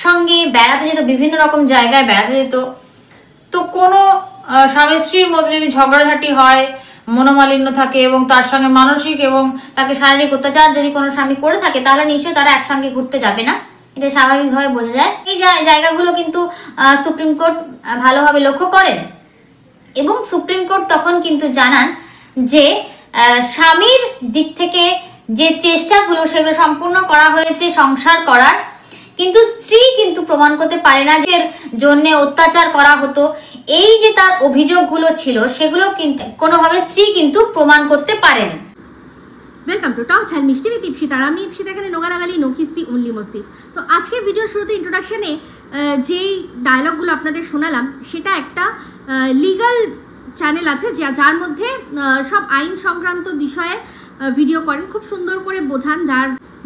একসঙ্গে বেড়াতে যেত, বিভিন্ন রকম জায়গায় বেড়াতে যেত। তো কোনো স্বামী স্ত্রীর মধ্যে যদি ঝগড়াঝাটি হয়, মনোমালিন্য থাকে এবং তার সঙ্গে মানসিক এবং তাকে শারীরিক অত্যাচার যদি কোনো স্বামী করে থাকে, তাহলে নিশ্চয়ই তারা একসঙ্গে ঘুরতে যাবে না, এটা স্বাভাবিকভাবে বোঝা যায়। এই জায়গাগুলো কিন্তু সুপ্রিম কোর্ট ভালোভাবে লক্ষ্য করেন এবং সুপ্রিম কোর্ট তখন কিন্তু জানান যে স্বামীর দিক থেকে যে চেষ্টাগুলো সেগুলো সম্পূর্ণ করা হয়েছে সংসার করার, কিন্তু স্ত্রী কিন্তু প্রমাণ করতে পারে না যে জন্য অত্যাচার করা হতো। এই যে তার অভিযোগগুলো ছিল সেগুলো কিন্তু কোনোভাবে স্ত্রী কিন্তু প্রমাণ করতে পারেনি। ওয়েলকাম টু টক ঝাল মিষ্টি উইথ ইপসিতা। আমি ইপসিতা, এখানে নোগালাগালি নো কিস্তি অনলি মস্তি। তো আজকের ভিডিওর শুরুতে ইন্ট্রোডাকশনে যেই ডায়লগগুলো আপনাদের শোনালাম সেটা একটা লিগাল চ্যানেল আছে যার মধ্যে সব আইন সংক্রান্ত বিষয়ে ভিডিও করেন, খুব সুন্দর করে বোঝান,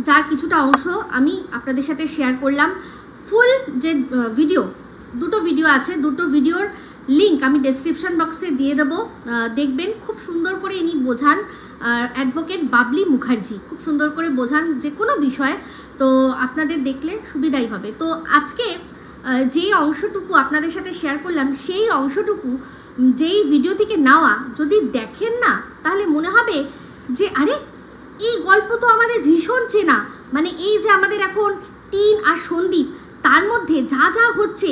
যার কিছুটা অংশ আমি আপনাদের সাথে শেয়ার করলাম। ফুল যে দুটো ভিডিও আছে, দুটো ভিডিওর লিঙ্ক আমি ডেসক্রিপশন বক্সে দিয়ে দেবো, দেখবেন। খুব সুন্দর করে ইনি বোঝান, অ্যাডভোকেট বাবলি মুখার্জি খুব সুন্দর করে বোঝান যে কোনো বিষয়, তো আপনাদের দেখলে সুবিধাই হবে। তো আজকে যেই অংশটুকু আপনাদের সাথে শেয়ার করলাম সেই অংশটুকু যেই ভিডিও থেকে নেওয়া, যদি দেখেন না তাহলে মনে হবে যে আরে এই গল্প তো আমাদের ভীষণ চেনা, মানে এই যে আমাদের এখন টিন আর সন্দীপ, তার মধ্যে যা যা হচ্ছে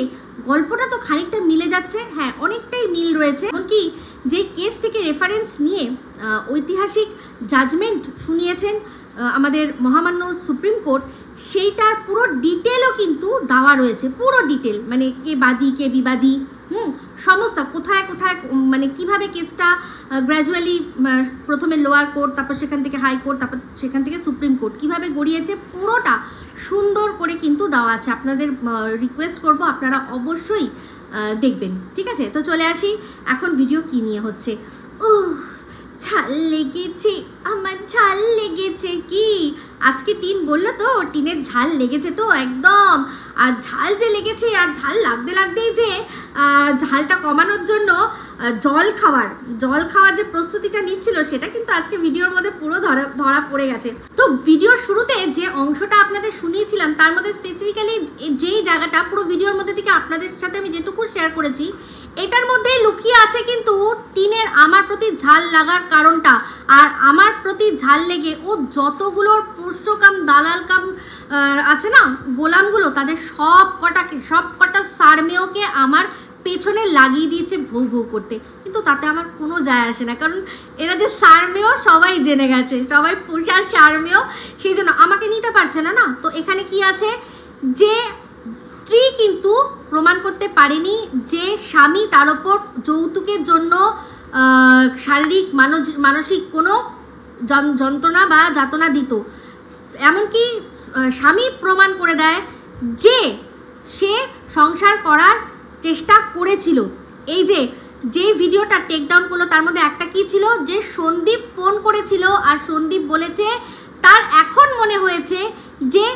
গল্পটা তো খানিকটা মিলে যাচ্ছে। হ্যাঁ, অনেকটাই মিল রয়েছে। এমনকি যে কেস থেকে রেফারেন্স নিয়ে ঐতিহাসিক জাজমেন্ট শুনিয়েছেন আমাদের মহামান্য সুপ্রিম কোর্ট, সেইটার পুরো ডিটেলও কিন্তু দেওয়া রয়েছে, পুরো ডিটেল, মানে কে বাদী কে বিবাদী, সমস্ত কোথায় কোথায় মানে কিভাবে কেসটা গ্র্যাজুয়ালি প্রথমে লোয়ার কোর্ট, তারপর সেখান থেকে হাইকোর্ট, তারপর সেখান থেকে সুপ্রিম কোর্ট কিভাবে গড়িয়েছে, পুরোটা সুন্দর করে কিন্তু দেওয়া আছে। আপনাদের রিকোয়েস্ট করব আপনারা অবশ্যই দেখবেন, ঠিক আছে? তো চলে আসি এখন ভিডিও কি নিয়ে হচ্ছে। ঝাল লেগেছে, আমার ঝাল লেগেছে। কি আজকে টিন বললো তো টিনের ঝাল লেগেছে তো একদম, আর ঝাল যে লেগেছে, আর ঝাল লাগতেই যে ঝালটা কমানোর জন্য জল খাওয়ার যে প্রস্তুতিটা নিচ্ছিল সেটা কিন্তু আজকে ভিডিওর মধ্যে পুরো ধরা পড়ে গেছে। তো ভিডিওর শুরুতে যে অংশটা আপনাদের শুনিয়েছিলাম তার মধ্যে স্পেসিফিক্যালি যেই জায়গাটা পুরো ভিডিওর মধ্যে থেকে আপনাদের সাথে আমি যেটুকু শেয়ার করেছি, এটার মধ্যেই লুকিয়ে আছে কিন্তু টিনের আমার প্রতি ঝাল লাগার কারণটা। আর আমার প্রতি ঝাল লেগে ও যতগুলো পোষ্যকাম দালালকাম আছে না, গোলামগুলো, তাদের সব কটা সারমেয়কে আমার পেছনে লাগিয়ে দিয়েছে ভৌ ভৌ করতে, কিন্তু তাতে আমার কোনো যায় আসে না, কারণ এরা যে সারমেয় সবাই জেনে গেছে, সবাই পোষার সারমেয়, সেই জন্য আমাকে নিতে পারছে না। না তো এখানে কি আছে যে স্ত্রী কিন্তু প্রমাণ করতে পারেনি যে স্বামী তার ওপর যৌতুকের জন্য শারীরিক মানসিক কোনো যন্ত্রণা বা যাতনা দিত। এমনকি স্বামী প্রমাণ করে দেয় যে সে সংসার করার চেষ্টা করেছিল। এই যে ভিডিওটা টেকডাউন করলো তার মধ্যে একটা কি ছিল, যে সন্দীপ ফোন করেছিল আর সন্দীপ বলেছে তার এখন মনে হয়েছে যে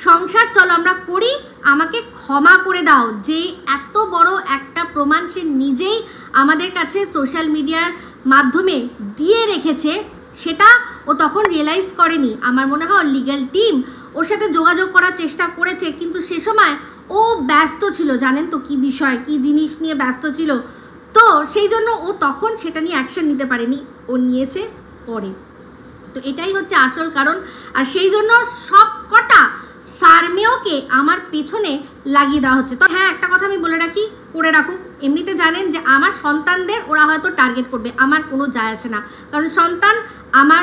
সংসার চলো আমরা করি, আমাকে ক্ষমা করে দাও। যে এত বড় একটা প্রমাণ সে নিজেই আমাদের কাছে সোশ্যাল মিডিয়ার মাধ্যমে দিয়ে রেখেছে, সেটা ও তখন রিয়েলাইজ করেনি। আমার মনে হয় লিগ্যাল টিম ওর সাথে যোগাযোগ করার চেষ্টা করেছে, কিন্তু সে সময় ও ব্যস্ত ছিল, জানেন তো কি বিষয় কি জিনিস নিয়ে ব্যস্ত ছিল, তো সেই জন্য ও তখন সেটা নিয়ে অ্যাকশন নিতে পারেনি, ও নিয়েছে পরে। তো এটাই হচ্ছে আসল কারণ, আর সেই জন্য সব কটা সারমেয়কে আমার পেছনে লাগিয়ে দেওয়া হচ্ছে। তো হ্যাঁ, একটা কথা আমি বলে রাখি, করে রাখুক, এমনিতে জানেন যে আমার সন্তানদের ওরা হয়তো টার্গেট করবে, আমার কোনো যায় আসে না, কারণ সন্তান আমার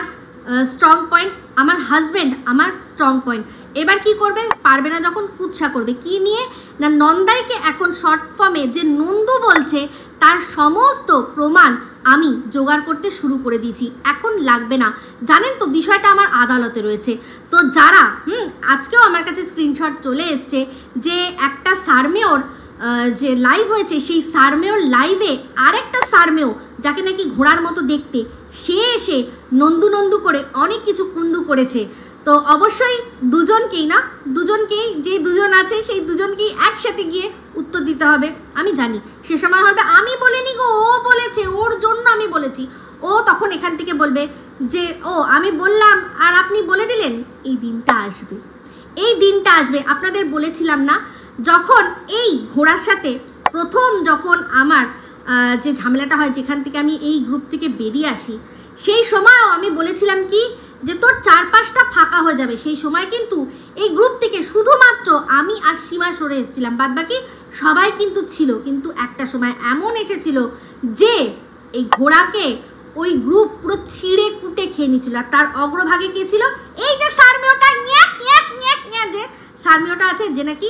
স্ট্রং পয়েন্ট, আমার হাজব্যান্ড আমার স্ট্রং পয়েন্ট। এবার কি করবে, পারবে না যখন কুৎসা করবে, কি নিয়ে না নন্দাইকে এখন শর্ট ফর্মে যে নন্দু বলছে তার সমস্ত প্রমাণ আমি জোগাড় করতে শুরু করে দিয়েছি, এখন লাগবে না। জানেন তো বিষয়টা আমার আদালতে রয়েছে। তো যারা আজকেও আমার কাছে স্ক্রিনশট চলে এসছে যে একটা সারমেয়র যে লাইভ হয়েছে, সেই সারমেয়র লাইভে আরেকটা সারমেয় যাকে নাকি ঘোড়ার মতো দেখতে, সে এসে নন্দু করে অনেক কিছু কুন্দু করেছে। তো অবশ্যই দুজনকেই যে দুজন আছে সেই দুজনকেই একসাথে গিয়ে উত্তর দিতে হবে। আমি জানি সে সময় হবে আমি বলিনি গো, ও বলেছে, ওর জন্য আমি বলেছি। ও তখন এখান থেকে বলবে যে ও আমি বললাম আর আপনি বলে দিলেন। এই দিনটা আসবে, আপনাদের বলেছিলাম না যখন এই ঘোড়ার সাথে প্রথম যখন আমার যে ঝামেলাটা হয়, যেখান থেকে আমি এই গ্রুপ থেকে বেরিয়ে আসি, সেই সময়ও আমি বলেছিলাম কি যে তোর 4-5টা ফাঁকা হয়ে যাবে। সেই সময় কিন্তু এই গ্রুপ থেকে শুধুমাত্র আমি আর সীমা সরে এসেছিলাম, বাদবাকি সবাই কিন্তু ছিল। কিন্তু একটা সময় এমন এসেছিল যে এই ঘোড়াকে ওই গ্রুপ পুরো ছিঁড়ে কুটে খেয়ে নিয়েছিল। আর তার অগ্রভাগে কে ছিল? এই যে সারমেয়টা, যে সারমেয়টা আছে, যে নাকি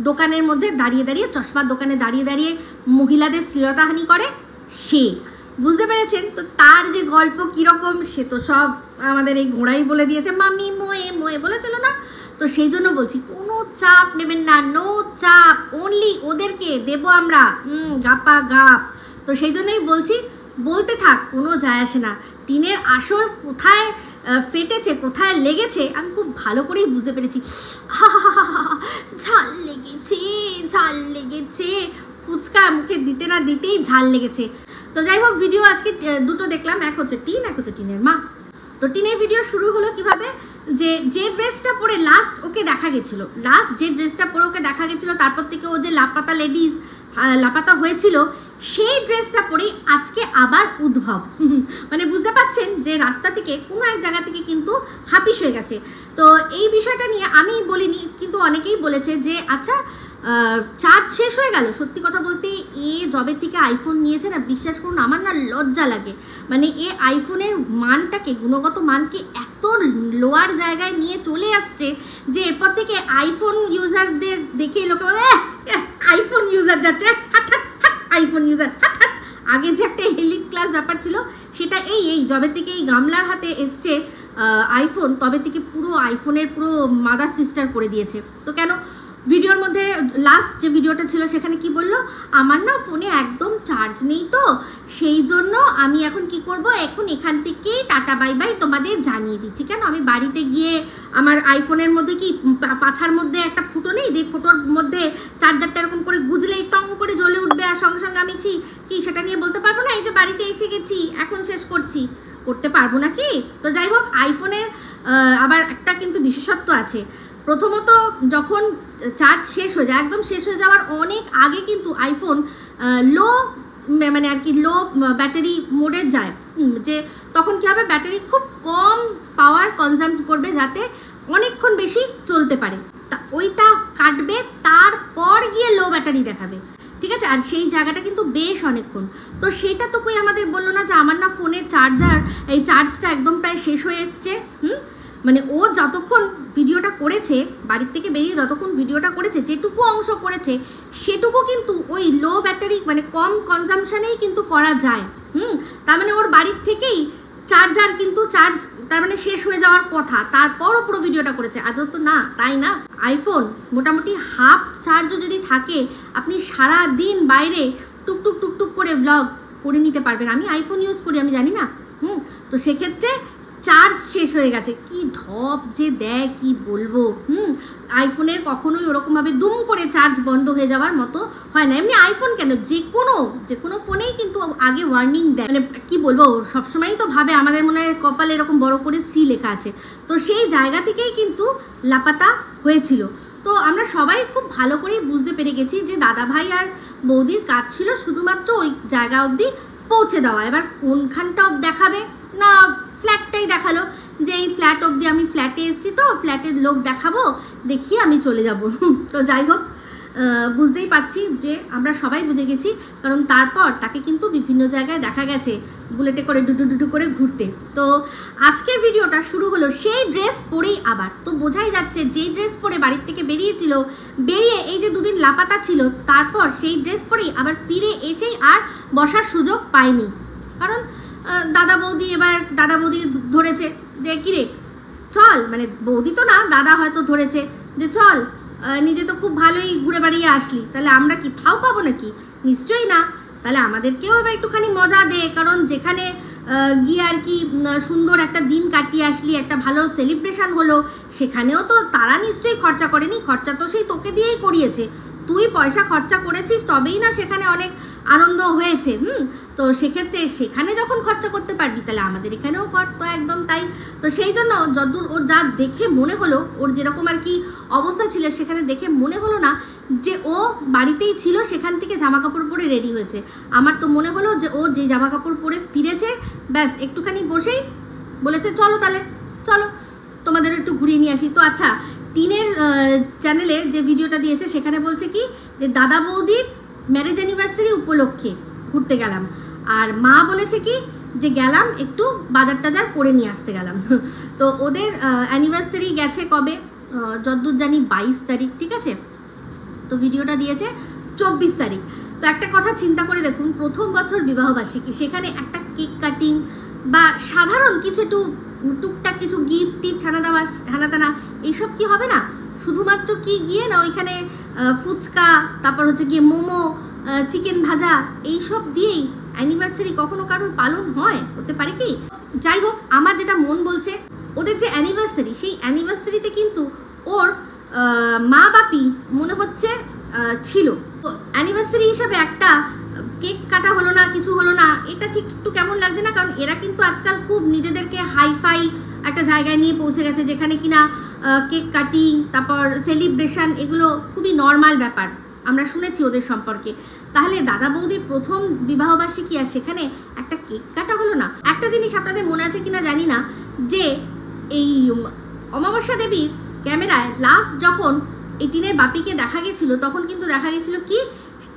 দোকানের মধ্যে দাঁড়িয়ে দাঁড়িয়ে, চশমার দোকানে দাঁড়িয়ে দাঁড়িয়ে মহিলাদের শ্লীলতাহানি করে, সে। বুঝতে পেরেছেন তো তার যে গল্প কীরকম, সে তো সব আমাদের এই ঘোড়াই বলে দিয়েছে। মামি মোয়ে মোয়ে বলেছিল না? তো সেই জন্য বলছি কোনো চাপ নেবেন না, নো চাপ, অনলি ওদেরকে দেব আমরা গাপা গাপ। তো সেই জন্যই বলছি, বলতে থাক, কোনো যায় আসে না। টিনের আসল কোথায় ফেটেছে, কোথায় লেগেছে আমি খুব ভালো করেই বুঝতে পেরেছি। ঝাল লেগেছে, ঝাল লেগেছে, ফুচকা মুখে দিতে না দিতেই ঝাল লেগেছে। তো যাই হোক, ভিডিও আজকে দুটো দেখলাম, এক হচ্ছে টিন, এক হচ্ছে টিনের মা। তো টিনের ভিডিও শুরু হলো কিভাবে, যে ড্রেসটা পরে লাস্ট ওকে দেখা গেছিলো, লাস্ট যে ড্রেসটা পরে ওকে দেখা গেছিলো, তারপর থেকে ও যে লাপাতা লেডিস লাপাতা হয়েছিল, সেই ড্রেসটা পরেই আজকে আবার উদ্ভব। মানে বুঝতে পারছেন যে রাস্তা থেকে কোনো এক জায়গা থেকে কিন্তু হাপিস হয়ে গেছে। তো এই বিষয়টা নিয়ে আমি বলিনি, কিন্তু অনেকেই বলেছে যে আচ্ছা চার্জ শেষ হয়ে গেল। সত্যি কথা বলতে এ জবে থেকে আইফোন নিয়েছে না, বিশ্বাস করুন আমার না লজ্জা লাগে। মানে এ আইফোনের মানটাকে, গুণগত মানকে এত লোয়ার জায়গায় নিয়ে চলে আসছে যে এরপর থেকে আইফোন ইউজারদের দেখে লোকে বলে আইফোন ইউজার যাচ্ছে, হাট হাট হাট আইফোন ইউজার, হাট হাট। আগে যে একটা এলিট ক্লাস ব্যাপার ছিল, সেটা এই জবে থেকে এই গামলার হাতে এসছে আইফোন, তবে থেকে পুরো আইফোনের পুরো মাদার সিস্টার করে দিয়েছে। তো কেন ভিডিওর মধ্যে লাস্ট যে ভিডিওটা ছিল সেখানে কি বললো, আমার না ফোনে একদম চার্জ নেই, তো সেই জন্য আমি এখন কি করব, এখন এখান থেকেই টাটা বাই বাই তোমাদের জানিয়ে দিচ্ছি। কেন আমি বাড়িতে গিয়ে আমার আইফোনের মধ্যে কি পাছার মধ্যে একটা ফুটো নেই, যে ফুটোর মধ্যে চার্জারটা এরকম করে গুজলেই টং করে জ্বলে উঠবে, আর সঙ্গে সঙ্গে আমি কি সেটা নিয়ে বলতে পারবো না এই যে বাড়িতে এসে গেছি এখন শেষ করছি, করতে পারবো না কি? তো যাই হোক, আইফোনের আবার একটা কিন্তু বিশেষত্ব আছে। প্রথমত যখন চার্জ শেষ হয়ে যায়, একদম শেষ হয়ে যাওয়ার অনেক আগে কিন্তু আইফোন লো মানে আর কি লো ব্যাটারি মোডে যায়, যে তখন কী হবে, ব্যাটারি খুব কম পাওয়ার কনজাম করবে যাতে অনেকক্ষণ বেশি চলতে পারে। তা ওইটা কাটবে, তারপর গিয়ে লো ব্যাটারি দেখাবে, ঠিক আছে? আর সেই জায়গাটা কিন্তু বেশ অনেকক্ষণ। তো সেটা তো কই আমাদের বললো না যে আমার না ফোনের এই চার্জটা একদম প্রায় শেষ হয়ে এসছে। মানে ও যতক্ষণ ভিডিওটা করেছে, বাড়ির থেকে বেরিয়ে যতক্ষণ ভিডিওটা করেছে, যেটুকু অংশ করেছে সেটুকু কিন্তু ওই লো ব্যাটারি মানে কম কনজামশানেই কিন্তু করা যায়। তার মানে ওর বাড়ির থেকেই চার্জার কিন্তু চার্জ তার মানে শেষ হয়ে যাওয়ার কথা, তারপরও পুরো ভিডিওটা করেছে। আদৌ তো না, তাই না? আইফোন মোটামুটি হাফ চার্জও যদি থাকে, আপনি সারা দিন বাইরে টুকটুক টুকটুক করে ব্লগ করে নিতে পারবেন। আমি আইফোন ইউজ করি, আমি জানি না। তো সেক্ষেত্রে চার্জ শেষ হয়ে গেছে, কি ধপ যে দেয় কি বলবো। আইফোনের কখনোই ওরকমভাবে দুম করে চার্জ বন্ধ হয়ে যাওয়ার মতো হয় না। এমনি আইফোন কেন, যে কোনো ফোনেই কিন্তু আগে ওয়ার্নিং দেয়। মানে কি বলবো, সবসময়ই তো ভাবে আমাদের মনে হয় কপালে এরকম বড় করে সি লেখা আছে। তো সেই জায়গা থেকেই কিন্তু লাপাতা হয়েছিল। তো আমরা সবাই খুব ভালো করেই বুঝতে পেরে গেছি যে দাদা ভাই আর বৌদির কাজ ছিল শুধুমাত্র ওই জায়গা অবধি পৌঁছে দেওয়া। এবার কোনখানটা দেখাবে না, ফ্ল্যাটটাই দেখালো যে এই ফ্ল্যাট অবধি, আমি ফ্ল্যাটে এসেছি তো ফ্ল্যাটের লোক দেখাবো, দেখিয়ে আমি চলে যাব। তো যাই হোক, বুঝতেই পারছি যে আমরা সবাই বুঝে গেছি, কারণ তারপর তাকে কিন্তু বিভিন্ন জায়গায় দেখা গেছে বুলেটে করে ডুডু করে ঘুরতে। তো আজকের ভিডিওটা শুরু হলো সেই ড্রেস পরেই আবার। তো বোঝাই যাচ্ছে যেই ড্রেস পরে বাড়ির থেকে বেরিয়েছিল, বেরিয়ে এই যে দুদিন লাপাতা ছিল, তারপর সেই ড্রেস পরেই আবার ফিরে এসেই আর বসার সুযোগ পায়নি। কারণ দাদা বৌদি ধরেছে যে কিরে চল, মানে বৌদি তো না, দাদা হয়তো ধরেছে যে চল, নিজে তো খুব ভালোই ঘুরে বেড়িয়ে আসলি, তাহলে আমরা কি ফাও পাবো নাকি? নিশ্চয়ই না, তাহলে আমাদেরকেও এবার একটুখানি মজা দে। কারণ যেখানে গিয়ে আর কি সুন্দর একটা দিন কাটিয়ে আসলি, একটা ভালো সেলিব্রেশন হলো, সেখানেও তো তারা নিশ্চয়ই খরচা করেনি, খরচা তো সেই তোকে দিয়েই করিয়েছে। তুই পয়সা খরচা করেছিস তবেই না সেখানে অনেক আনন্দ হয়েছে। তো সেক্ষেত্রে সেখানে যখন খরচা করতে পারবি তাহলে আমাদের এখানেও কর। তো একদম তাই। তো সেই জন্য যতদূর ওর যা দেখে মনে হলো, ওর যেরকম আর কি অবস্থা ছিল সেখানে দেখে মনে হলো না যে ও বাড়িতেই ছিল, সেখান থেকে জামা কাপড় পরে রেডি হয়েছে। আমার তো মনে হলো যে ও যে জামা কাপড় পরে ফিরেছে, ব্যাস একটুখানি বসেই বলেছে চলো তাহলে চলো তোমাদের একটু ঘুরিয়ে নিয়ে আসি। তো আচ্ছা, টিনের চ্যানেলে যে ভিডিওটা দিয়েছে সেখানে বলছে কি যে দাদা বৌদির ম্যারেজ অ্যানিভার্সারি উপলক্ষে ঘুরতে গেলাম, আর মা বলেছে কি যে গেলাম একটু বাজার টাজার করে নিয়ে আসতে গেলাম। তো ওদের অ্যানিভার্সারি গেছে কবে, যতদূর জানি 22 তারিখ, ঠিক আছে। তো ভিডিওটা দিয়েছে 24 তারিখ। তো একটা কথা চিন্তা করে দেখুন, প্রথম বছর বিবাহবার্ষিকী, সেখানে একটা কেক কাটিং বা সাধারণ কিছু একটু টুকটাক কিছু গিফট টিফট হানাতানা এইসব কি হবে না? শুধুমাত্র কি গিয়ে না ওইখানে ফুচকা, তারপর হচ্ছে গিয়ে মোমো, চিকেন ভাজা, এইসব দিয়েই অ্যানিভার্সারি কখনো কারোর পালন হয়? হতে পারে কি? যাই হোক, আমার যেটা মন বলছে, ওদের যে অ্যানিভার্সারি, সেই অ্যানিভার্সারিতে কিন্তু ওর মা বাপি মনে হচ্ছে ছিল। তো অ্যানিভার্সারি হিসাবে একটা কেক কাটা হলো না, কিছু হলো না, এটা ঠিক একটু কেমন লাগছে না? কারণ এরা কিন্তু আজকাল খুব নিজেদেরকে হাইফাই একটা জায়গায় নিয়ে পৌঁছে গেছে, যেখানে কিনা কেক কাটিং, তারপর সেলিব্রেশন, এগুলো খুবই নর্মাল ব্যাপার, আমরা শুনেছি ওদের সম্পর্কে। তাহলে দাদা বৌদির প্রথম বিবাহবার্ষিকী আর সেখানে একটা কেক কাটা হলো না। একটা জিনিস আপনাদের মনে আছে কিনা জানি না, যে এই অমাবস্যা দেবীর ক্যামেরায় লাস্ট যখন এই টিনের বাপিকে দেখা গেছিলো, তখন কিন্তু দেখা গেছিলো কি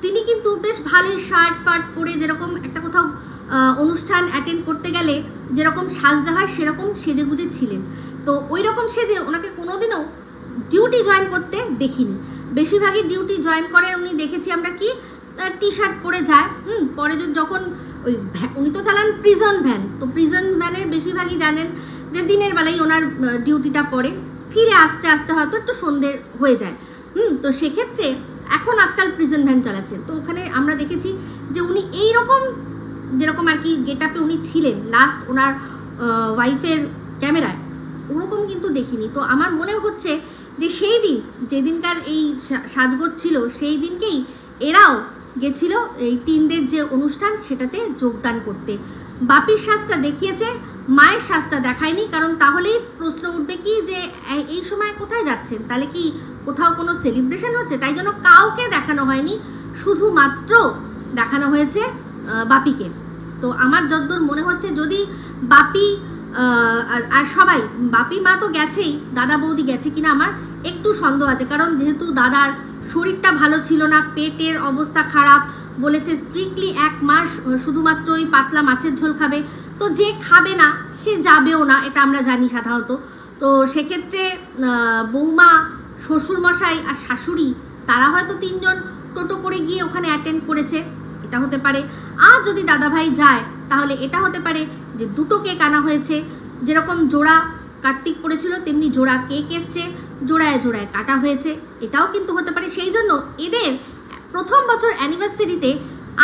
তিনি কিন্তু বেশ ভালোই শার্ট ফার্ট পরে, যেরকম একটা কোথাও অনুষ্ঠান অ্যাটেন্ড করতে গেলে যেরকম সাজতে হয় সেরকম সেজে গুজে ছিলেন। তো ওই রকম সেজে ওনাকে কোনোদিনও ডিউটি জয়েন করতে দেখিনি। বেশিরভাগই ডিউটি জয়েন করে উনি দেখেছি আমরা কি টি শার্ট পরে যায়। পরে যখন ওই উনি তো চালান প্রিজন ভ্যান, তো প্রিজন ভ্যানের বেশিরভাগই জানেন যে দিনের বেলায় ওনার ডিউটিটা পড়ে, ফিরে আসতে আসতে হয়তো একটু সন্ধ্যে হয়ে যায়। তো সেক্ষেত্রে এখন আজকাল প্রিজন ভ্যান চালাচ্ছেন। তো ওখানে আমরা দেখেছি যে উনি এইরকম যেরকম আর কি গেট আপে উনি ছিলেন লাস্ট ওনার ওয়াইফের ক্যামেরায়, ওরকম কিন্তু দেখিনি। তো আমার মনে হচ্ছে যে সেই দিন যেদিনকার এই সাজগোজ ছিল, সেই দিনকেই এরাও গেছিল এই টিনদের যে অনুষ্ঠান সেটাতে যোগদান করতে। বাপির সাজটা দেখিয়েছে, মায়ের সাজটা দেখায়নি, কারণ তাহলেই প্রশ্ন উঠবে কি যে এই সময় কোথায় যাচ্ছেন, তাহলে কি কোথাও কোনো সেলিব্রেশন হচ্ছে? তাই জন্য কাউকে দেখানো হয়নি, শুধুমাত্র দেখানো হয়েছে বাপিকে। তো আমার যতদূর মনে হচ্ছে যদি বাপি আর সবাই, বাপি মা তো গেছেই, দাদা বৌদি গেছে কিনা আমার একটু সন্দেহ আছে, কারণ যেহেতু দাদার শরীরটা ভালো ছিল না, পেটের অবস্থা খারাপ, বলেছে স্ট্রিক্টলি 1 মাস শুধুমাত্র ওই পাতলা মাছের ঝোল খাবে। তো যে খাবে না সে যাবেও না, এটা আমরা জানি সাধারণত। তো সেক্ষেত্রে বৌমা, শ্বশুরমশাই আর শাশুড়ি, তারা হয়তো 3 জন টোটো করে গিয়ে ওখানে অ্যাটেন্ড করেছে, এটা হতে পারে। আর যদি দাদাভাই যায় তাহলে এটা হতে পারে যে 2টো কেক আনা হয়েছে, যেরকম জোড়া কার্তিক পড়েছিল তেমনি জোড়া কেক এসছে, জোড়ায় জোড়ায় কাটা হয়েছে, এটাও কিন্তু হতে পারে। সেই জন্য এদের প্রথম বছর অ্যানিভার্সারিতে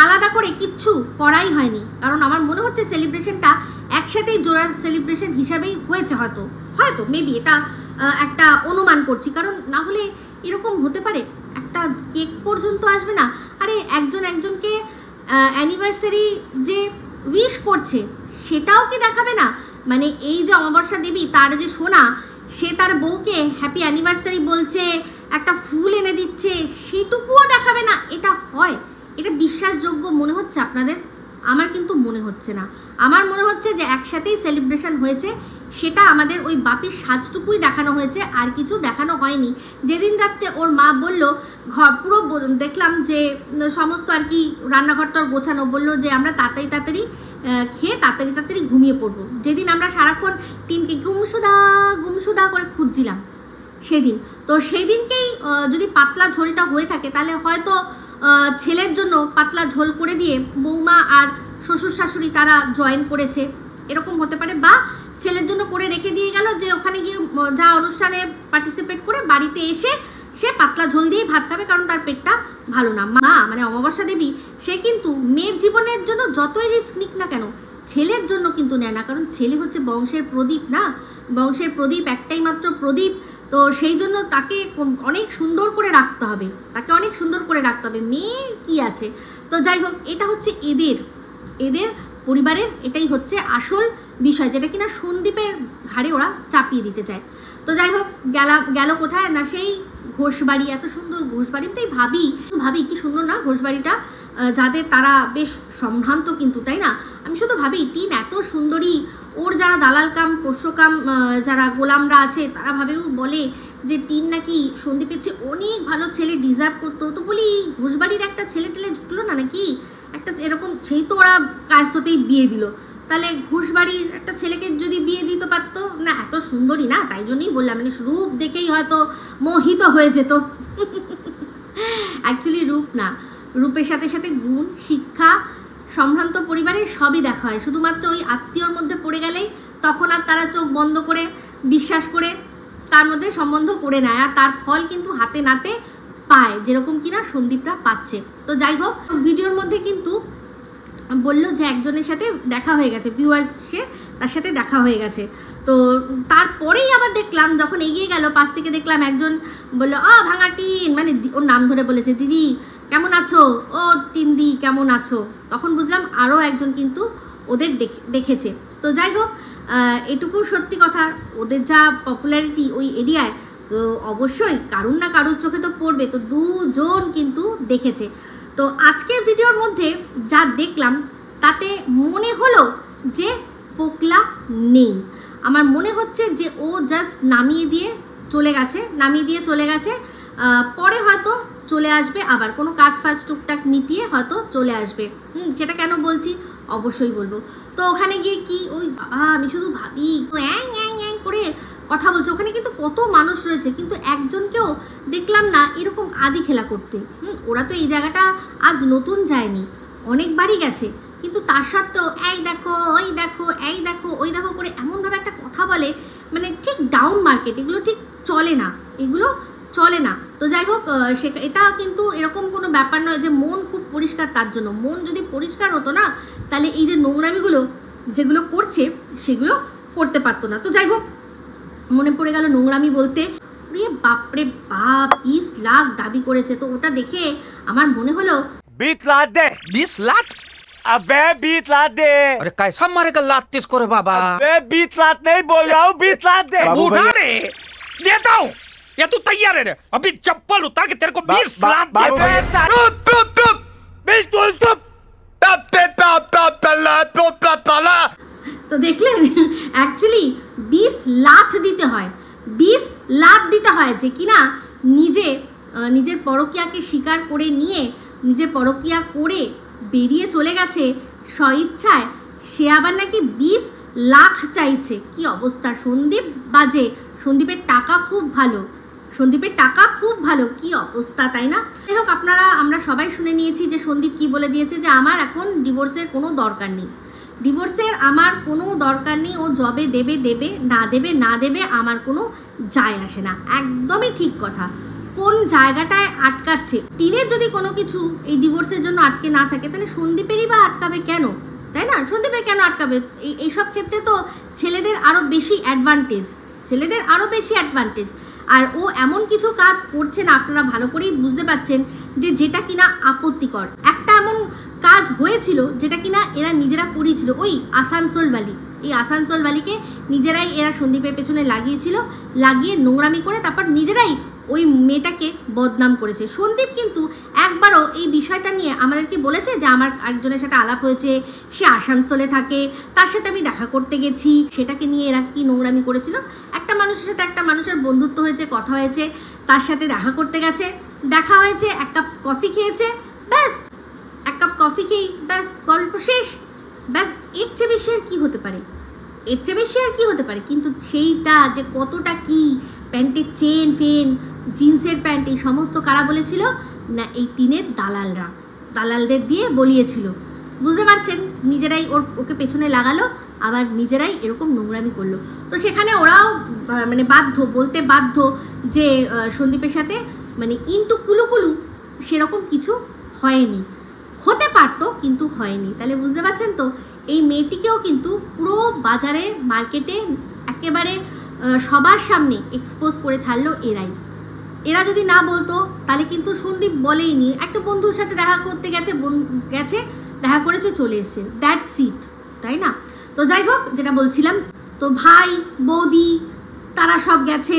আলাদা করে কিচ্ছু করাই হয়নি, কারণ আমার মনে হচ্ছে সেলিব্রেশনটা একসাথেই জোড়ার সেলিব্রেশন হিসাবেই হয়েছে, হয়তো মেবি, এটা একটা অনুমান করছি। কারণ না হলে এরকম হতে পারে একটা কেক পর্যন্ত আসবে না। আরে একজন একজনকে অ্যানিভার্সারি যে উইশ করছে সেটাও কি দেখাবে না? মানে এই যে অমাবস্যা দেবী, তার যে সোনা, সে তার বউকে হ্যাপি অ্যানিভার্সারি বলছে, একটা ফুল এনে দিচ্ছে, সেটুকুও দেখাবে না? এটা হয়? এটা বিশ্বাসযোগ্য মনে হচ্ছে আপনাদের? আমার কিন্তু মনে হচ্ছে না। আমার মনে হচ্ছে যে একসাথেই সেলিব্রেশন হয়েছে, সেটা আমাদের ওই বাপির সাজটুকুই দেখানো হয়েছে, আর কিছু দেখানো হয়নি। যেদিন রাত্রে ওর মা বলল, ঘর পুরো দেখলাম যে সমস্ত আর কি রান্নাঘরটার গোছানো, বললো যে আমরা তাড়াতাড়ি খেয়ে তাড়াতাড়ি ঘুমিয়ে পড়বো। যেদিন আমরা সারাক্ষণ টিনকে গুমসুদা করে খুঁজছিলাম সেদিন, তো সেই দিনকেই যদি পাতলা ঝোলটা হয়ে থাকে তাহলে হয়তো ছেলের জন্য পাতলা ঝোল করে দিয়ে বৌমা আর শ্বশুর শাশুড়ি তারা জয়েন করেছে, এরকম হতে পারে। বা ছেলের জন্য করে রেখে দিয়ে গেল যে ওখানে গিয়ে যা অনুষ্ঠানে পার্টিসিপেট করে বাড়িতে এসে সে পাতলা ঝোল দিয়ে ভাত খাবে, কারণ তার পেটটা ভালো না। মা মানে অমাবস্যা দেবী, সে কিন্তু মেয়ের জীবনের জন্য যতই রিস্ক নিক না কেন ছেলের জন্য কিন্তু নেয় না, কারণ ছেলে হচ্ছে বংশের প্রদীপ না, বংশের প্রদীপ, একটাই মাত্র প্রদীপ। তো সেই জন্য তাকে অনেক সুন্দর করে রাখতে হবে, মেয়ে কি আছে। তো যাই হোক, এটা হচ্ছে এদের পরিবারের এটাই হচ্ছে আসল বিষয়, যেটা কিনা সন্দীপের ঘাড়ে ওরা চাপিয়ে দিতে চায়। তো যাই হোক, গেল কোথায় না সেই ঘোষবাড়ি, এত সুন্দর ঘোষবাড়ি। তাই ভাবি কি সুন্দর না ঘোষবাড়িটা, যাদের তারা বেশ সম্ভ্রান্ত কিন্তু, তাই না? আমি শুধু ভাবি টিন এত সুন্দরী, ওর যারা দালাল কাম পোষ্যকাম যারা গোলামরা আছে তারা ভাবেও বলে যে টিন নাকি সন্দীপের চেয়ে অনেক ভালো ছেলে ডিজার্ভ করতো। তো বলি ঘোষবাড়ির একটা ছেলে টেলে জুটলো না নাকি একটা এরকম, সেই তো ওরা কাজতেই বিয়ে দিল, তাহলে ঘোষবাড়ির একটা ছেলেকে যদি বিয়ে দিতে পারতো না, এত সুন্দরী না, তাই জন্যই বললাম, মানে রূপ দেখেই হয়তো মোহিত হয়ে যেত। অ্যাকচুয়ালি রূপ না, রূপের সাথে সাথে গুণ, শিক্ষা, সম্ভ্রান্ত পরিবারের সবই দেখা হয়। শুধুমাত্র ওই আত্মীয়র মধ্যে পড়ে গেলেই তখন আর তারা চোখ বন্ধ করে বিশ্বাস করে তার মধ্যে সম্বন্ধ করে নেয়, আর তার ফল কিন্তু হাতে নাতে পায়, যেরকম কিনা সন্দীপরা পাচ্ছে। তো যাই হোক, ভিডিওর মধ্যে কিন্তু বললো যে একজনের সাথে দেখা হয়ে গেছে, ভিউয়ার্স, সে তার সাথে দেখা হয়ে গেছে। তো তারপরেই আবার দেখলাম যখন এগিয়ে গেল পাশ থেকে দেখলাম একজন বললো ভাঙা টিন, মানে ওর নাম ধরে বলেছে, দিদি কেমন আছো, ও টিন্দি কেমন আছো। তখন বুঝলাম আরও একজন কিন্তু ওদের দেখেছে। তো যাই হোক, এটুকু সত্যি কথা, ওদের যা পপুলারিটি ওই এরিয়ায়, তো অবশ্যই কারুর না কারুর চোখে তো পড়বে। তো দুজন কিন্তু দেখেছে। তো আজকের ভিডিওর মধ্যে যা দেখলাম তাতে মনে হলো যে ফোকলা নেই। আমার মনে হচ্ছে যে ও জাস্ট নামিয়ে দিয়ে চলে গেছে, পরে হয়তো চলে আসবে, আবার কোনো কাজ ফাজ টুকটাক মিটিয়ে হয়তো চলে আসবে। সেটা কেন বলছি অবশ্যই বলবো। তো ওখানে গিয়ে কি ওই বাবা, আমি শুধু ভাবি অ্যাং করে কথা বলছে, ওখানে কিন্তু কত মানুষ রয়েছে, কিন্তু একজনকেও দেখলাম না এরকম আদি খেলা করতে। ওরা তো এই জায়গাটা আজ নতুন যায়নি, অনেকবারই গেছে, কিন্তু তার সত্ত্বেও এই দেখো ওই দেখো, এই দেখো ওই দেখো করে এমনভাবে একটা কথা বলে, মানে ঠিক ডাউন মার্কেট, এগুলো ঠিক চলে না। তো যাই হোক, এটা কিন্তু এরকম কোনো ব্যাপার নয় যে মন খুব পরিষ্কার, তার জন্য মন যদি পরিষ্কার হতো না, তাহলে এই যে নোংরামিগুলো যেগুলো করছে সেগুলো করতে পারতো না। তো যাই হোক, মনে পড়ে গেল নোংরামি বলতে, বাপরে বাপ 20 লাখ দাবি করেছে। তো ওটা দেখে আমার মনে হলো 20 लाख दे। 20 लाख? अबे 20 लाख दे। अरे कैसा मारेगा लात इसको रे बाबा? अबे 20 लाख नहीं बोल रहा हूँ, 20 लाख दे। बूढ़ा रे, देता हूँ, या तू तैयार है रे? अभी चप्पल उतार के तेरे को 20 लाख देता हूँ। তো দেখলেন, অ্যাকচুয়ালি 20 লাখ দিতে হয়, 20 লাখ দিতে হয়, যে কিনা নিজের পরকীয়াকে স্বীকার করে নিয়ে নিজের পরকীয়া করে বেরিয়ে চলে গেছে স্বইচ্ছায়, সে আবার নাকি 20 লাখ চাইছে। কি অবস্থা! সন্দীপ বাজে, সন্দীপের টাকা খুব ভালো, কি অবস্থা, তাই না? যাই হোক, আমরা সবাই শুনে নিয়েছি যে সন্দীপ কি বলে দিয়েছে, যে আমার এখন ডিভোর্সের কোনো দরকার নেই, ও জবে দেবে না দেবে আমার কোনো যায় আসে না। একদমই ঠিক কথা। কোন জায়গাটায় আটকাচ্ছে? টিনের যদি কোনো কিছু এই ডিভোর্সের জন্য আটকে না থাকে, তাহলে সন্দীপেরই বা আটকাবে কেন, তাই না? সন্দীপের কেন আটকাবে? এইসব ক্ষেত্রে তো ছেলেদের আরও বেশি অ্যাডভান্টেজ, আর ও এমন কিছু কাজ করছে না, আপনারা ভালো করেই বুঝতে পারছেন, যেটা কিনা আপত্তিকর। একটা এমন কাজ হয়েছিল যেটা কিনা এরা নিজেরা করিয়েছিল, ওই আসানসোল বালিকে নিজেরাই এরা সন্দীপের পেছনে লাগিয়ে নোংরামি করে তারপর নিজেরাই ওই মেয়েটাকে বদনাম করেছে। সন্দীপ কিন্তু একবারও এই বিষয়টা নিয়ে আমাদেরকে বলেছে যে আমার একজনের সাথে আলাপ হয়েছে, সে আসানসোলে থাকে, তার সাথে আমি দেখা করতে গেছি, সেটাকে নিয়ে এরা কি নোংরামি করেছিল। একটা মানুষের সাথে একটা মানুষের বন্ধুত্ব হয়েছে, কথা হয়েছে, তার সাথে দেখা হয়েছে, এক কাপ কফি খেয়েছে, ব্যাস, এক কাপ কফি খেয়েই ব্যাস গল্প শেষ, ব্যাস। এর চেয়ে বেশি আর কি হতে পারে? কিন্তু সেইটা যে কতটা কি, প্যান্টের চেন ফেন, জিন্সের প্যান্ট, এই সমস্ত কারা বলেছিল না? এই টিনের দালালদের দিয়ে বলিয়েছিল। বুঝতে পারছেন? নিজেরাই ওকে পেছনে লাগালো, আবার নিজেরাই এরকম নোংরামি করলো। তো সেখানে ওরাও মানে বলতে বাধ্য যে সন্দীপের সাথে মানে ইন্টু কুলুকুলু সেরকম কিছু হয়নি, হতে পারতো কিন্তু হয়নি। তাহলে বুঝতে পারছেন তো, এই মেয়েটিকেও কিন্তু পুরো বাজারে মার্কেটে একেবারে সবার সামনে এক্সপোজ করে ছাড়লো এরাই। এরা যদি না বলতো তাহলে কিন্তু সন্দীপ বলেইনি, একটা বন্ধুর সাথে দেখা করতে গেছে, দেখা করেছে, চলে এসছে, দ্যাটস ইট, তাই না? তো যাই হোক, যেটা বলছিলাম, তো ভাই বৌদি তারা সব গেছে,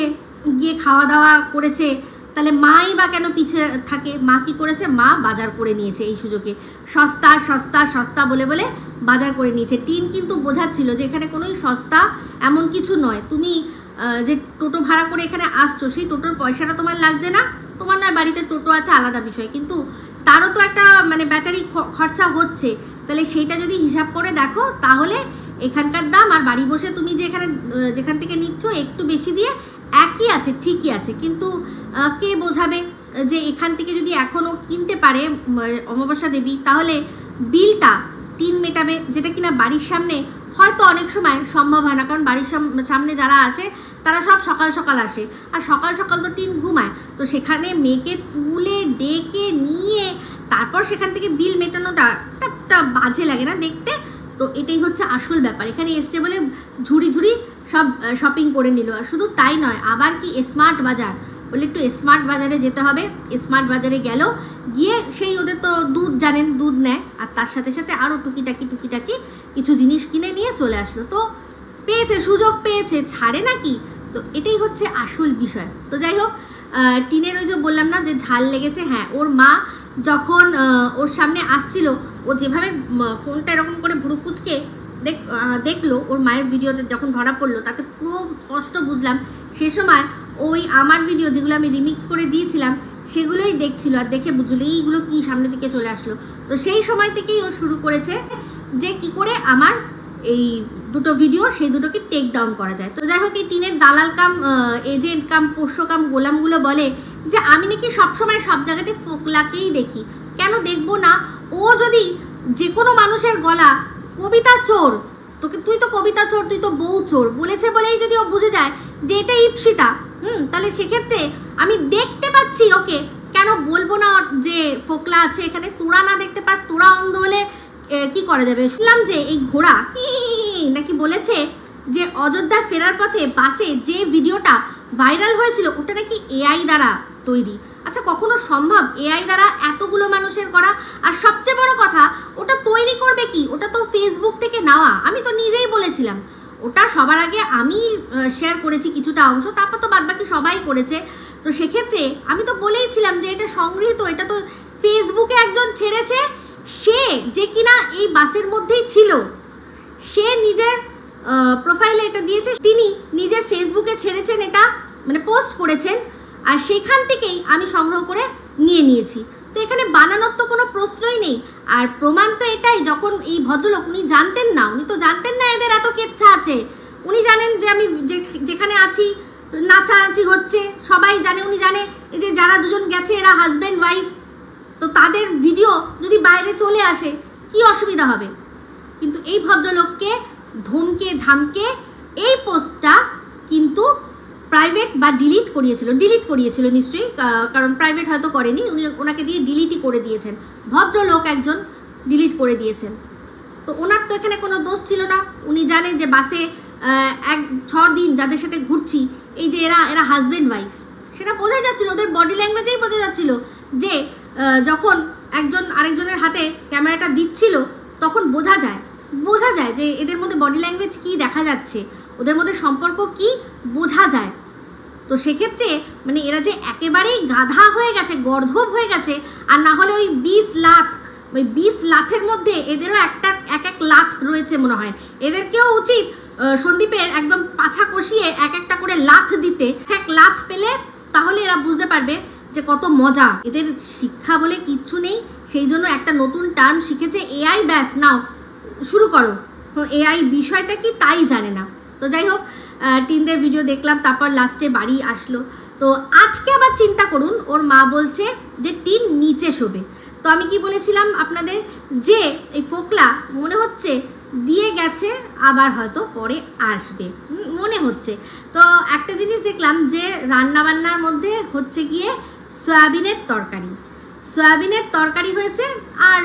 গিয়ে খাওয়া দাওয়া করেছে, তাহলে মাই বা কেন পিছিয়ে থাকে? মা কি করেছে? মা বাজার করে নিয়েছে এই সুযোগে, সস্তা সস্তা সস্তা বলে বলে বাজার করে নিয়েছে। টিন কিন্তু বোঝাচ্ছিল যে এখানে কোনোই সস্তা এমন কিছু নয়, তুমি যে টোটো ভাড়া করে এখানে আসছো সেই টোটোর পয়সাটা তোমার লাগছে না, তোমার নয় বাড়িতে টোটো আছে আলাদা বিষয়, কিন্তু তারও তো একটা মানে ব্যাটারি খরচা হচ্ছে, তাহলে সেইটা যদি হিসাব করে দেখো তাহলে এখানকার দাম আর বাড়ি বসে তুমি যে যেখান থেকে নিচ্ছ একটু বেশি দিয়ে একই আছে, ঠিকই আছে, কিন্তু কে বোঝাবে যে এখান থেকে যদি এখনও কিনতে পারে অমাবস্যা দেবী তাহলে বিলটা টিন মেটাবে, যেটা কিনা বাড়ির সামনে হয়তো অনেক সময় সম্ভব হয় না, কারণ বাড়ির সামনে যারা আসে তারা সব সকাল সকাল আসে, আর সকাল সকাল তো টিন ঘুমায়, তো সেখানে মেয়েকে তুলে ডেকে নিয়ে তারপর সেখান থেকে বিল মেটানোটা একটা বাজে লাগে না দেখতে? তো এটাই হচ্ছে আসল ব্যাপার। এখানে এসছে বলে ঝুড়ি ঝুড়ি সব শপিং করে নিল, আর শুধু তাই নয়, আবার কি স্মার্ট বাজার বলে একটু স্মার্ট বাজারে যেতে হবে, স্মার্ট বাজারে গেল, গিয়ে সেই ওদের তো দুধ জানেন, দুধ নেয়, আর তার সাথে সাথে আরও টুকিটাকি কিছু জিনিস কিনে নিয়ে চলে আসলো। তো পেয়েছে, সুযোগ পেয়েছে, ছাড়ে নাকি? তো এটাই হচ্ছে আসল বিষয়। তো যাই হোক, টিনের ওই যে বললাম না যে ঝাল লেগেছে, হ্যাঁ, ওর মা যখন ওর সামনে আসছিল, ও যেভাবে ফোনটা এরকম করে ভুরু কুচকে দেখলো, ওর মায়ের ভিডিওতে যখন ধরা পড়লো, তাতে পুরো স্পষ্ট বুঝলাম সে সময় ওই আমার ভিডিও যেগুলো আমি রিমিক্স করে দিয়েছিলাম সেগুলোই দেখছিল, আর দেখে বুঝলো এইগুলো কি সামনে থেকে চলে আসলো। তো সেই সময় থেকেই ও শুরু করেছে যে কি করে আমার এই দুটো ভিডিও, সেই দুটোকে টেক ডাউন করা যায়। তো যাই হোক, এই টিনের দালাল কাম এজেন্ট কাম পোষ্য কাম গোলামগুলো বলে যে আমি নাকি সবসময় সব জায়গাতে ফোকলাকেই দেখি, কেন দেখবো না? ও যদি যে কোনো মানুষের গলা কবিতা চোর, তুই তো কবিতা চোর, তুই তো বউ চোর বলেছে বলেই যদি ও বুঝে যায় যে এটা ইপসিতা, তাহলে সেক্ষেত্রে আমি দেখতে পাচ্ছি ওকে, কেন বলবো না যে ফোকলা আছে এখানে? তোরা না দেখতে পাস? তোরা অন্ধ হলে কি করা যাবে? শুনলাম যে এই ঘোড়া নাকি বলেছে যে অযোধ্যা ফেরার পথে বাসে যে ভিডিওটা ভাইরাল হয়েছিল ওটা নাকি এআই দ্বারা তৈরি। আচ্ছা, কখনো সম্ভব এআই দ্বারা এতগুলো মানুষের করা? আর সবচেয়ে বড় কথা, ওটা তৈরি করবে কি? ওটা তো ফেসবুক থেকে নেওয়া, আমি তো নিজেই বলেছিলাম। ওটা সবার আগে আমি শেয়ার করেছি কিছুটা অংশ, তারপর তো বাদবাকি সবাই করেছে। তো সেক্ষেত্রে আমি তো বলেইছিলাম যে এটা সংগৃহীত, এটা তো ফেসবুকে একজন ছেড়েছে, সে যে কিনা এই বাসের মধ্যেই ছিল, সে নিজের প্রোফাইলে এটা দিয়েছে, তিনি নিজের ফেসবুকে ছেড়েছেন, এটা মানে পোস্ট করেছেন, আর সেখান থেকেই আমি সংগ্রহ করে নিয়েছি। তো এখানে বানানোর তো কোনো প্রশ্নই নেই। আর প্রমাণ তো এটাই, যখন এই ভদ্রলোক, উনি জানতেন না, এদের এত কেচ্ছা আছে, উনি জানেন যে আমি যেখানে আছি নাচানাচি হচ্ছে, সবাই জানে, উনি জানে এই যে যারা দুজন গেছে এরা হাজব্যান্ড ওয়াইফ, তো তাদের ভিডিও যদি বাইরে চলে আসে কি অসুবিধা হবে? কিন্তু এই ভদ্রলোককে ধমকে ধামকে এই পোস্টটা কিন্তু প্রাইভেট বা ডিলিট করিয়েছিল নিশ্চয়ই, কারণ প্রাইভেট হয়তো করেনি, ওনাকে দিয়ে ডিলিটই করে দিয়েছেন, ভদ্রলোক একজন ডিলিট করে দিয়েছেন। তো ওনার তো এখানে কোনো দোষ ছিল না, উনি জানেন যে বাসে 6 দিন যাদের সাথে ঘুরছি, এই যে এরা হাজব্যান্ড ওয়াইফ, সেটা বোঝা যাচ্ছিল, ওদের বডি ল্যাঙ্গুয়েজেই বোঝা যাচ্ছিল যে যখন একজন আরেকজনের হাতে ক্যামেরাটা দিচ্ছিল তখন বোঝা যায় যে এদের মধ্যে বডি ল্যাঙ্গুয়েজ কি দেখা যাচ্ছে, ওদের মধ্যে সম্পর্ক কি বোঝা যায়। তো সেক্ষেত্রে মানে এরা যে একেবারেই গাধা হয়ে গেছে, গর্ধব হয়ে গেছে, আর না হলে ওই 20 লাথের মধ্যে এদেরও এক লাথ রয়েছে মনে হয়। এদেরকেও উচিত সন্দীপের একদম পাছা কষিয়ে একটা করে লাথ দিতে, এক লাথ পেলে তাহলে এরা বুঝতে পারবে যে কত মজা। এদের শিক্ষা বলে কিচ্ছু নেই, সেই জন্য একটা নতুন টার্ম শিখেছে এআই, ব্যাস নাও শুরু করো। তো এআই বিষয়টা কি তাই জানে না। তো যাই হোক, টিনদের ভিডিও দেখলাম, তারপর লাস্টে বাড়ি আসলো। তো আজকে আবার চিন্তা করুন, ওর মা বলছে যে টিন নিচে শোবে। তো আমি কি বলেছিলাম আপনাদের যে এই ফোকলা মনে হচ্ছে দিয়ে গেছে, আবার হয়তো পরে আসবে মনে হচ্ছে। তো একটা জিনিস দেখলাম যে রান্নাবান্নার মধ্যে হচ্ছে গিয়ে সয়াবিনের তরকারি হয়েছে, আর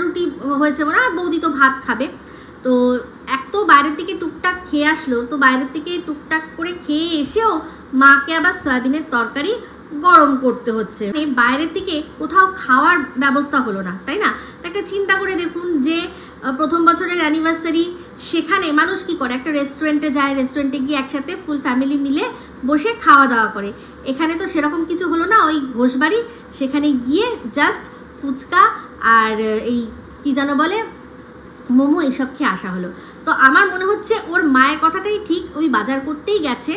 রুটি হয়েছে মনে হয়, আর বৌদি তো ভাত খাবে। তো এক তো বাইরের থেকে টুকটাক খেয়ে আসলো, তো বাইরের থেকে টুকটাক করে খেয়ে এসেও মাকে আবার সয়াবিনের তরকারি গরম করতে হচ্ছে। বাইরের থেকে কোথাও খাওয়ার ব্যবস্থা হলো না, তাই না? একটা চিন্তা করে দেখুন যে প্রথম বছরের অ্যানিভার্সারি, সেখানে মানুষ কি করে, একটা রেস্টুরেন্টে যায়, রেস্টুরেন্টে গিয়ে একসাথে ফুল ফ্যামিলি মিলে বসে খাওয়া দাওয়া করে। এখানে তো সেরকম কিছু হলো না, ওই ঘোষবাড়ি, সেখানে গিয়ে জাস্ট ফুচকা আর এই কি যেন বলে মোমো এইসব খেয়ে আসা হলো। তো আমার মনে হচ্ছে ওর মায়ের কথাটাই ঠিক, ওই বাজার করতেই গেছে,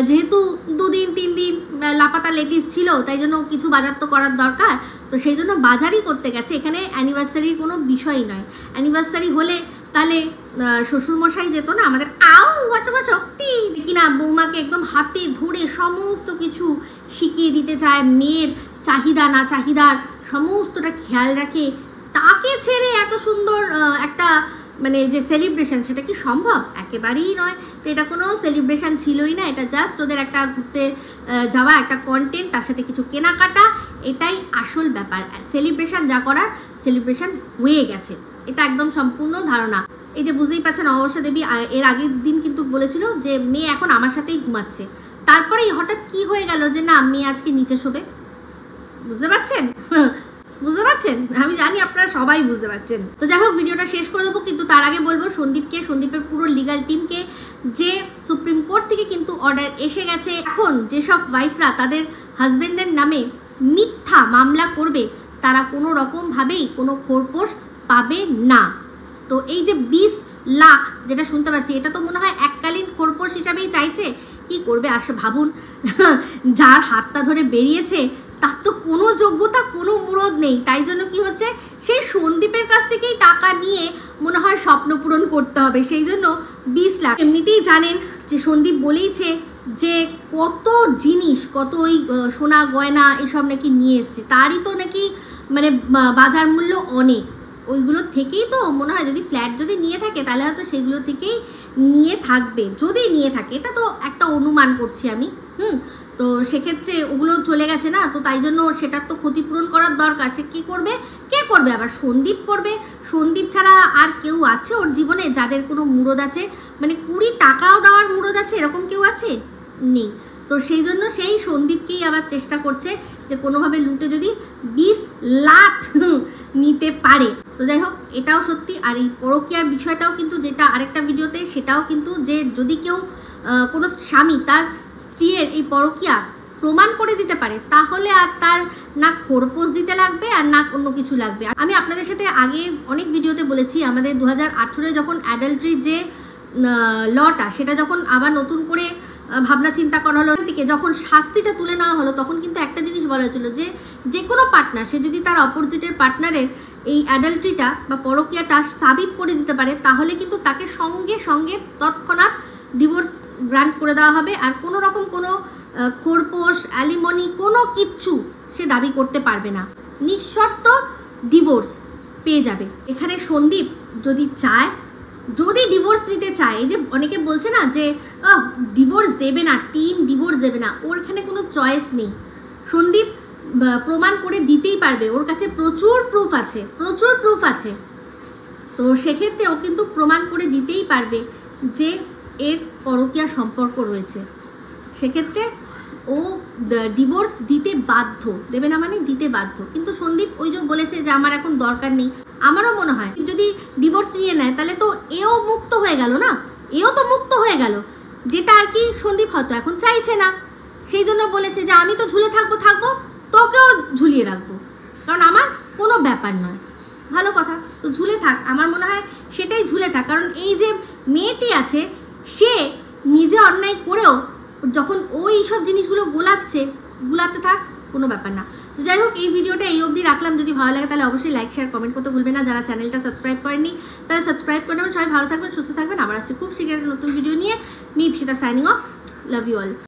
যেহেতু 2 দিন 3 দিন লাপাতা লেডিস ছিল, তাই জন্য কিছু বাজার তো করার দরকার, তো সেই জন্য বাজারই করতে গেছে। এখানে অ্যানিভার্সারির কোনো বিষয়ই নয়। অ্যানিভার্সারি হলে তাহলে শ্বশুরমশাই যেত না আমাদের আও শক্তি কিনা বৌমাকে একদম হাতে ধরে সমস্ত কিছু শিখিয়ে দিতে চায়, মেয়ের চাহিদা না চাহিদার সমস্তটা খেয়াল রাখে। তাকে ছেড়ে এত সুন্দর একটা মানে যে সেলিব্রেশন, সেটা কি সম্ভব? একেবারেই নয়। তো এটা কোনো সেলিব্রেশন ছিলই না, এটা জাস্ট ওদের একটা ঘুরতে যাওয়া, একটা কন্টেন্ট, তার সাথে কিছু কেনাকাটা, এটাই আসল ব্যাপার। সেলিব্রেশন যা করার সেলিব্রেশন হয়ে গেছে, এটা একদম সম্পূর্ণ ধারণা। এই যে বুঝতেই পারছেন, অমাবস্যা দেবী এর আগের দিন কিন্তু বলেছিল যে মেয়ে এখন আমার সাথেই ঘুমাচ্ছে, তারপরেই হঠাৎ কি হয়ে গেল যে না মেয়ে আজকে নিচে শোবে। বুঝতে পারছেন? বুঝতে পারছেন? আমি জানি আপনারা সবাই বুঝতে পারছেন। তো যাই হোক, ভিডিওটা শেষ করে দেবো, কিন্তু তার আগে বলবো সন্দীপের পুরো লিগাল টিমকে যে সুপ্রিম কোর্ট থেকে কিন্তু অর্ডার এসে গেছে, এখন যেসব ওয়াইফরা তাদের হাজবেন্ডের নামে মিথ্যা মামলা করবে তারা কোনো রকমভাবেই কোনো খোরপোশ পাবে না। তো এই যে 20 লাখ যেটা শুনতে পাচ্ছি, এটা তো মনে হয় এককালীন খোরপোশ হিসাবেই চাইছে। কি করবে আসে ভাবুন, যার হাতটা ধরে বেরিয়েছে তার তো কোনো যোগ্যতা, কোনো মুরদ নেই, তাই জন্য কি হচ্ছে, সেই সন্দীপের কাছ থেকেই টাকা নিয়ে মনে হয় স্বপ্ন পূরণ করতে হবে, সেই জন্য 20 লাখ। এমনিতেই জানেন যে সন্দীপ বলেইছে যে কত জিনিস, কত ওই সোনা গয়না এসব নাকি নিয়ে এসছে, তারই তো নাকি মানে বাজার মূল্য অনেক। ওইগুলো থেকেই তো মনে হয়, যদি ফ্ল্যাট যদি নিয়ে থাকে তাহলে হয়তো সেগুলো থেকেই নিয়ে থাকবে, যদি নিয়ে থাকে, এটা তো একটা অনুমান করছি আমি। তো সেক্ষেত্রে ওগুলো চলে গেছে না, তো তাই জন্য সেটার তো ক্ষতিপূরণ করার দরকার। সে কী করবে? কে করবে? আবার সন্দীপ করবে। সন্দীপ ছাড়া আর কেউ আছে ওর জীবনে যাদের কোনো মুরদ আছে, মানে 20 টাকাও দেওয়ার মুরদ আছে, এরকম কেউ আছে? নেই। তো সেই জন্য সেই সন্দীপকেই আবার চেষ্টা করছে যে কোনোভাবে লুটে যদি 20 লাখ নিতে পারে। তো যাই হোক, এটাও সত্যি। আর এই পরকীয়ার বিষয়টাও কিন্তু, যেটা আরেকটা ভিডিওতে, সেটাও কিন্তু যে যদি কেউ কোনো স্বামী তার স্ত্রীর এই পরকীয়া প্রমাণ করে দিতে পারে, তাহলে আর তার না খোরপোশ দিতে লাগবে আর না অন্য কিছু লাগবে। আমি আপনাদের সাথে আগে অনেক ভিডিওতে বলেছি, আমাদের 2018 যখন অ্যাডাল্টারি যে লটা, সেটা যখন আবার নতুন করে ভাবনা চিন্তা করা হলো, থেকে যখন শাস্তিটা তুলে নেওয়া হলো, তখন কিন্তু একটা জিনিস বলা হয়েছিল যে যে কোনো পার্টনার, সে যদি তার অপোজিটের পার্টনারের এই অ্যাডাল্টারিটা বা পরকীয়াটা সাবিত করে দিতে পারে, তাহলে কিন্তু তাকে সঙ্গে সঙ্গে তৎক্ষণাৎ ডিভোর্স গ্রান্ট করে দেওয়া হবে। আর কোনো রকম কোনো খোরপোশ, অ্যালিমনি কোনো কিচ্ছু সে দাবি করতে পারবে না, নিঃশর্ত ডিভোর্স পেয়ে যাবে। এখানে সন্দীপ যদি চায়, যদি ডিভোর্স নিতে চায়, এই যে অনেকে বলছে না যে ডিভোর্স দেবে না, টিম ডিভোর্স দেবে না, ওর এখানে কোনো চয়েস নেই। সন্দীপ প্রমাণ করে দিতেই পারবে, ওর কাছে প্রচুর প্রুফ আছে, প্রচুর প্রুফ আছে। তো সেক্ষেত্রে ও কিন্তু প্রমাণ করে দিতেই পারবে যে এর পরকীয়া সম্পর্ক রয়েছে। সেক্ষেত্রে ও ডিভোর্স দিতে বাধ্য, দেবে না মানে দিতে বাধ্য। কিন্তু সন্দীপ ওই যে বলেছে যে আমার এখন দরকার নেই, আমারও মনে হয় যদি ডিভোর্স নিয়ে নেয় তাহলে তো এও মুক্ত হয়ে গেল না, এও তো মুক্ত হয়ে গেল, যেটা আর কি সন্দীপ হয়তো এখন চাইছে না। সেই জন্য বলেছে যে আমি তো ঝুলে থাকবো, তোকেও ঝুলিয়ে রাখবো, কারণ আমার কোনো ব্যাপার নয়। ভালো কথা, তো ঝুলে থাক, আমার মনে হয় সেটাই ঝুলে থাক। কারণ এই যে মেয়েটি আছে, সে নিজে অন্যায় করেও যখন ওই সব জিনিসগুলো গুলাতে থাক, কোনো ব্যাপার না। তো যাই হোক, এই ভিডিওটা এই অবধি রাখলাম। যদি ভালো লাগে তাহলে অবশ্যই লাইক, শেয়ার, কমেন্ট করতে ভুলবেন না। যারা চ্যানেলটা সাবস্ক্রাইব করেননি তারা সাবস্ক্রাইব করে নেবেন। সবাই ভালো থাকবেন, সুস্থ থাকবেন। আবার আসছি খুব শীঘ্রই নতুন ভিডিও নিয়ে। Me Ipsita signing off. Love you all.